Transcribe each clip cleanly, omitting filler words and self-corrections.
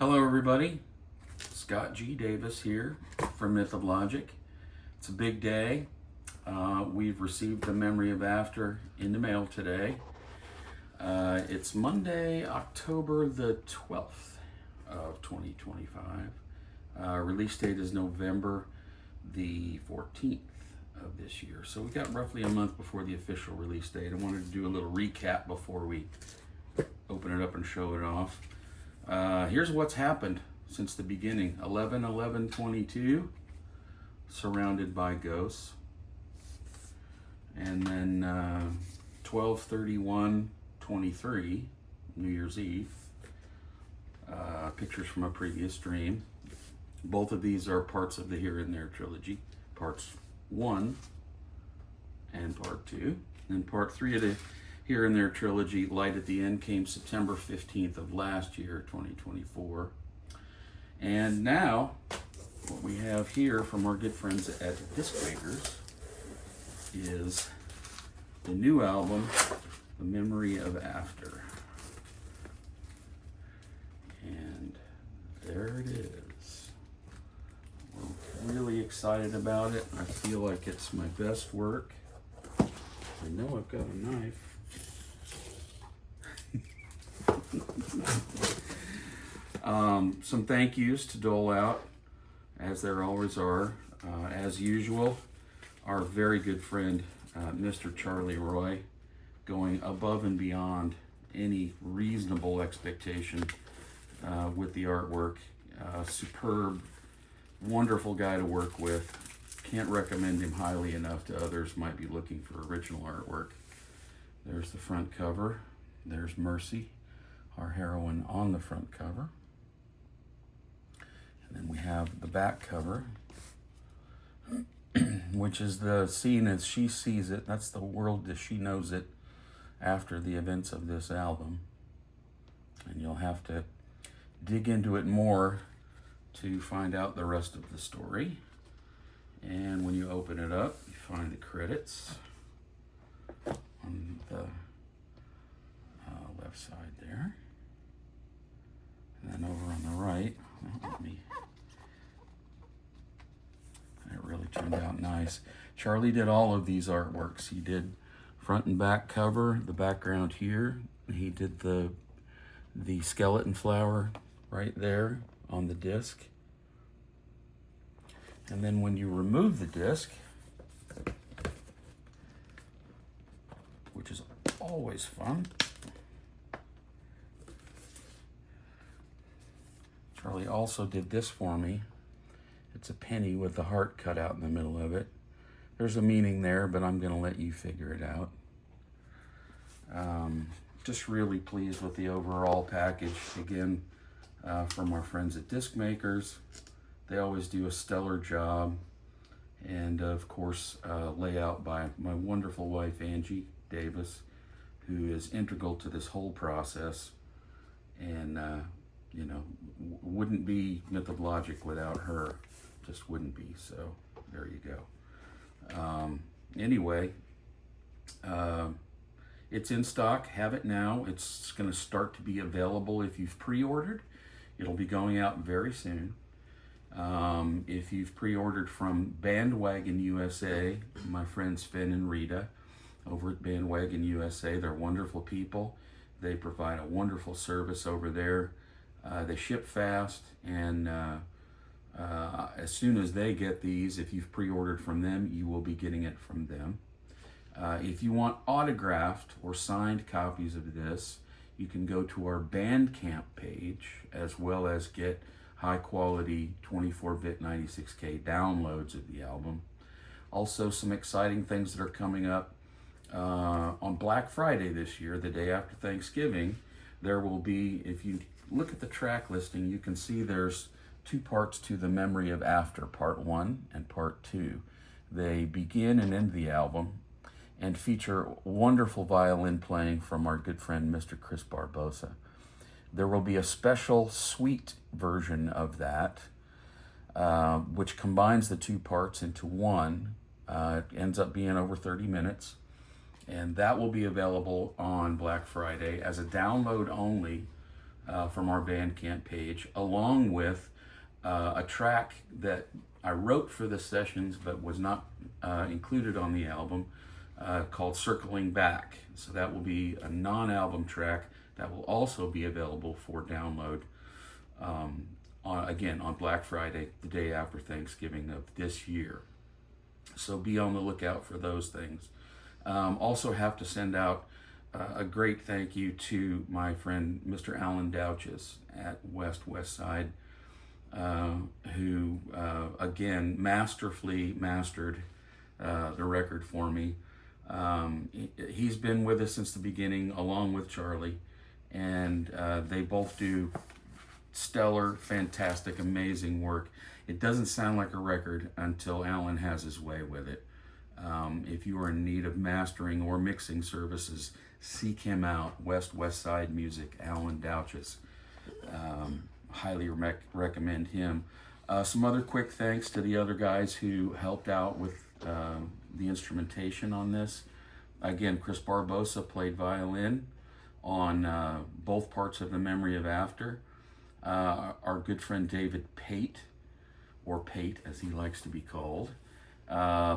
Hello everybody, Scott G. Davis here from Myth of Logic. It's a big day. We've received the Memory of After in the mail today. It's Monday, October the 12th of 2025. Release date is November the 14th of this year. So we got roughly a month before the official release date. I wanted to do a little recap before we open it up and show it off. Here's what's happened since the beginning. 11/11/22, surrounded by ghosts. And then 12/31/23, New Year's Eve. Pictures from a previous dream. Both of these are parts of the Here and There trilogy. Parts 1 and part 2. And part 3 of the Here and There trilogy, Light at the End, came September 15th of last year, 2024. And now, what we have here from our good friends at Disc Makers is the new album, The Memory of After. And there it is. We're really excited about it. I feel like it's my best work. I know I've got a knife. Some thank yous to dole out, as there always are. As usual, our very good friend, Mr. Charlie Roy, going above and beyond any reasonable expectation with the artwork. Superb, wonderful guy to work with. Can't recommend him highly enough to others might be looking for original artwork. There's the front cover. There's Mercy, our heroine, on the front cover. And then we have the back cover, which is the scene as she sees it. That's the world as she knows it after the events of this album. And you'll have to dig into it more to find out the rest of the story. And when you open it up, you find the credits on the left side there. And then over on the right, that really turned out nice. Charlie did all of these artworks. He did front and back cover, the background here. He did the skeleton flower right there on the disc. And then when you remove the disc, which is always fun, Charlie also did this for me. It's a penny with the heart cut out in the middle of it. There's a meaning there, but I'm going to let you figure it out. Just really pleased with the overall package. Again, from our friends at Disc Makers. They always do a stellar job. And of course, layout by my wonderful wife, Angie Davis, who is integral to this whole process. And, you know, wouldn't be Myth of Logic without her. Just wouldn't be. So there you go. Anyway, it's in stock. Have it now. It's going to start to be available if you've pre-ordered. It'll be going out very soon. If you've pre-ordered from Bandwagon USA, my friends Finn and Rita over at Bandwagon USA, they're wonderful people. They provide a wonderful service over there. They ship fast, and as soon as they get these, if you've pre-ordered from them, you will be getting it from them. If you want autographed or signed copies of this, you can go to our Bandcamp page, as well as get high-quality 24-bit 96K downloads of the album. Also, some exciting things that are coming up on Black Friday this year, the day after Thanksgiving. There will be, if you look at the track listing, you can see there's 2 parts to The Memory of After, Part 1 and Part 2. They begin and end the album and feature wonderful violin playing from our good friend, Mr. Chris Barbosa. There will be a special suite version of that, which combines the 2 parts into one. It ends up being over 30 minutes. And that will be available on Black Friday as a download only from our Bandcamp page, along with a track that I wrote for the sessions but was not included on the album, called Circling Back. So that will be a non-album track that will also be available for download on Black Friday, the day after Thanksgiving of this year. So be on the lookout for those things. Also have to send out a great thank you to my friend Mr. Alan Douches at West Side, who again masterfully mastered the record for me. He's been with us since the beginning, along with Charlie, and they both do stellar, fantastic, amazing work. It doesn't sound like a record until Alan has his way with it. If you are in need of mastering or mixing services, seek him out. West Side Music, Alan Douches. Highly recommend him. Some other quick thanks to the other guys who helped out with the instrumentation on this. Again, Chris Barbosa played violin on both parts of The Memory of After. Our good friend David Pate, or Pate as he likes to be called,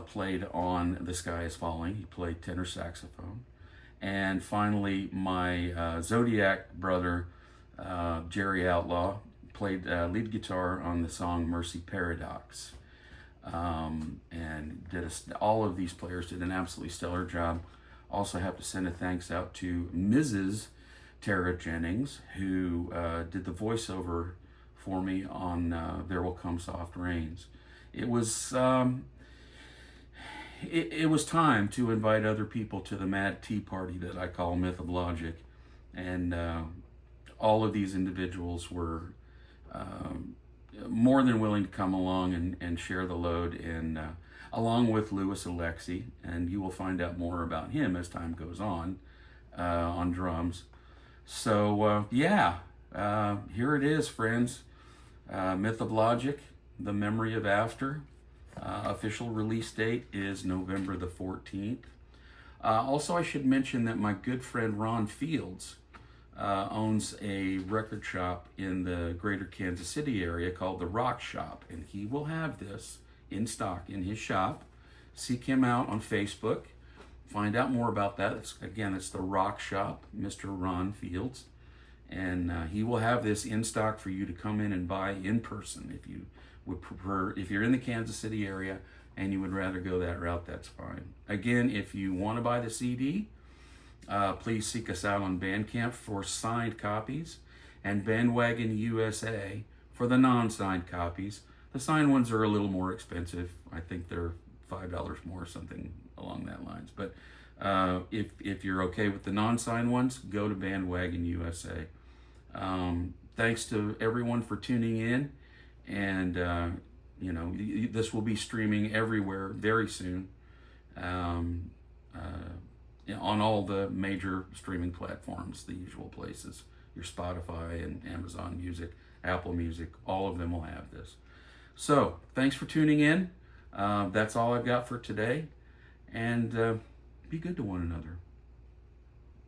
played on The Sky is Falling. He played tenor saxophone. And finally, my Zodiac brother, Jerry Outlaw, played lead guitar on the song Mercy Paradox. And all of these players did an absolutely stellar job. Also have to send a thanks out to Mrs. Tara Jennings, who did the voiceover for me on There Will Come Soft Rains. It was it was time to invite other people to the mad tea party that I call Myth of Logic, and all of these individuals were more than willing to come along and share the load, and along with Louis Alexi, and you will find out more about him as time goes on drums. So here it is, friends. Myth of Logic, The Memory of After. Official release date is November the 14th. Also, I should mention that my good friend Ron Fields owns a record shop in the greater Kansas City area called The Rock Shop, and he will have this in stock in his shop. Seek him out on Facebook. Find out more about that. It's The Rock Shop, Mr. Ron Fields. And he will have this in stock for you to come in and buy in person. If you would prefer, if you're in the Kansas City area and you would rather go that route, that's fine. Again, if you want to buy the CD, please seek us out on Bandcamp for signed copies, and Bandwagon USA for the non-signed copies. The signed ones are a little more expensive. I think they're $5 more, something along that lines. But if you're okay with the non-signed ones, go to Bandwagon USA. Thanks to everyone for tuning in, and this will be streaming everywhere very soon, on all the major streaming platforms, the usual places, your Spotify and Amazon Music, Apple Music, all of them will have this. So thanks for tuning in. That's all I've got for today, and be good to one another.